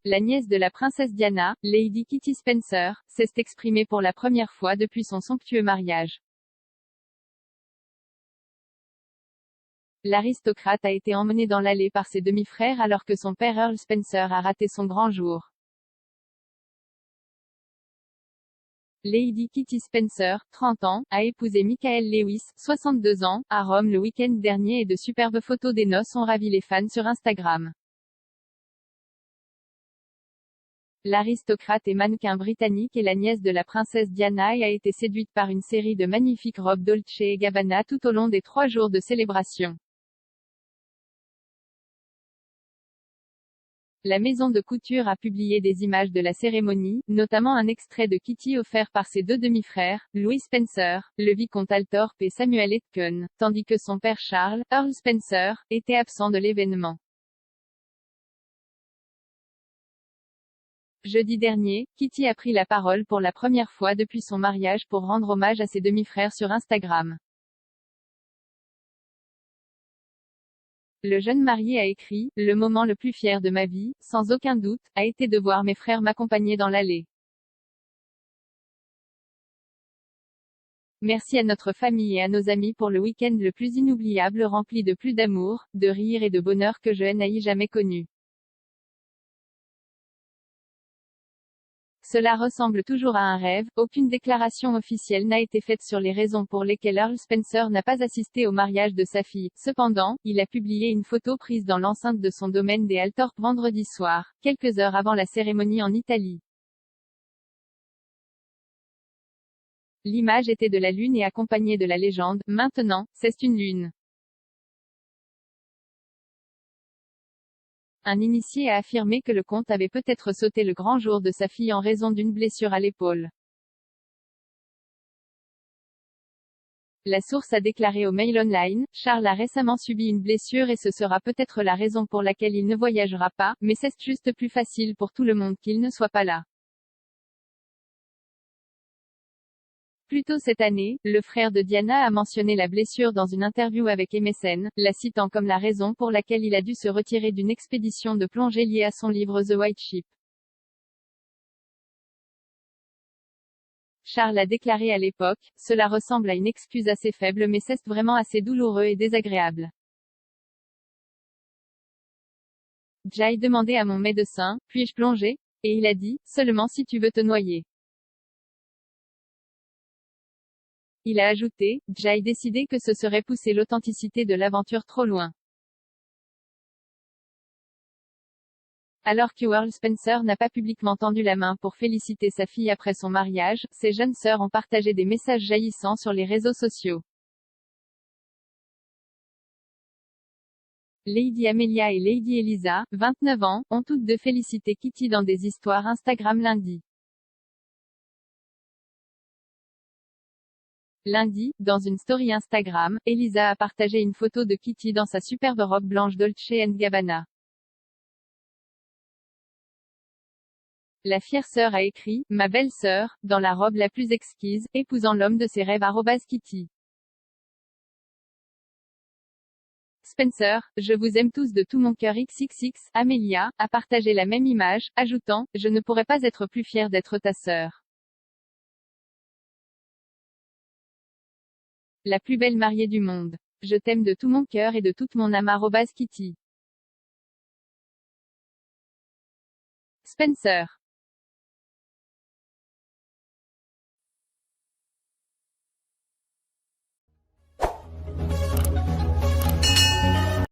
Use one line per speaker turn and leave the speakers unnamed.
la nièce de la princesse Diana, Lady Kitty Spencer, s'est exprimée pour la première fois depuis son somptueux mariage. L'aristocrate a été emmené dans l'allée par ses demi-frères alors que son père Earl Spencer a raté son grand jour. Lady Kitty Spencer, 30 ans, a épousé Michael Lewis, 62 ans, à Rome le week-end dernier et de superbes photos des noces ont ravi les fans sur Instagram. L'aristocrate et mannequin britannique est la nièce de la princesse Diana et a été séduite par une série de magnifiques robes Dolce & Gabbana tout au long des 3 jours de célébration. La maison de couture a publié des images de la cérémonie, notamment un extrait de Kitty offert par ses 2 demi-frères, Louis Spencer, le vicomte Althorp et Samuel Aitken, tandis que son père Charles, Earl Spencer, était absent de l'événement. Jeudi dernier, Kitty a pris la parole pour la première fois depuis son mariage pour rendre hommage à ses demi-frères sur Instagram. Le jeune marié a écrit « Le moment le plus fier de ma vie, sans aucun doute, a été de voir mes frères m'accompagner dans l'allée. Merci à notre famille et à nos amis pour le week-end le plus inoubliable rempli de plus d'amour, de rire et de bonheur que je n'ai jamais connu. Cela ressemble toujours à un rêve. » Aucune déclaration officielle n'a été faite sur les raisons pour lesquelles Earl Spencer n'a pas assisté au mariage de sa fille. Cependant, il a publié une photo prise dans l'enceinte de son domaine des Althorp vendredi soir, quelques heures avant la cérémonie en Italie. L'image était de la lune et accompagnée de la légende « Maintenant, c'est une lune ». Un initié a affirmé que le comte avait peut-être sauté le grand jour de sa fille en raison d'une blessure à l'épaule. La source a déclaré au Mail Online, « Charles a récemment subi une blessure et ce sera peut-être la raison pour laquelle il ne voyagera pas, mais c'est juste plus facile pour tout le monde qu'il ne soit pas là. » Plus tôt cette année, le frère de Diana a mentionné la blessure dans une interview avec MSN, la citant comme la raison pour laquelle il a dû se retirer d'une expédition de plongée liée à son livre The White Ship. Charles a déclaré à l'époque, « Cela ressemble à une excuse assez faible mais c'est vraiment assez douloureux et désagréable. J'ai demandé à mon médecin, puis-je plonger? Et il a dit, seulement si tu veux te noyer. Il a ajouté, j'ai décidé que ce serait pousser l'authenticité de l'aventure trop loin. Alors que Earl Spencer n'a pas publiquement tendu la main pour féliciter sa fille après son mariage, ses jeunes sœurs ont partagé des messages jaillissants sur les réseaux sociaux. Lady Amelia et Lady Eliza, 29 ans, ont toutes deux félicité Kitty dans des histoires Instagram lundi. Lundi, dans une story Instagram, Eliza a partagé une photo de Kitty dans sa superbe robe blanche Dolce & Gabbana. La fière sœur a écrit, « Ma belle-sœur, dans la robe la plus exquise, épousant l'homme de ses rêves @Kitty. Spencer, je vous aime tous de tout mon cœur XXX. Amelia a partagé la même image, ajoutant, « Je ne pourrais pas être plus fière d'être ta sœur. La plus belle mariée du monde. Je t'aime de tout mon cœur et de toute mon âme @Kitty. Spencer.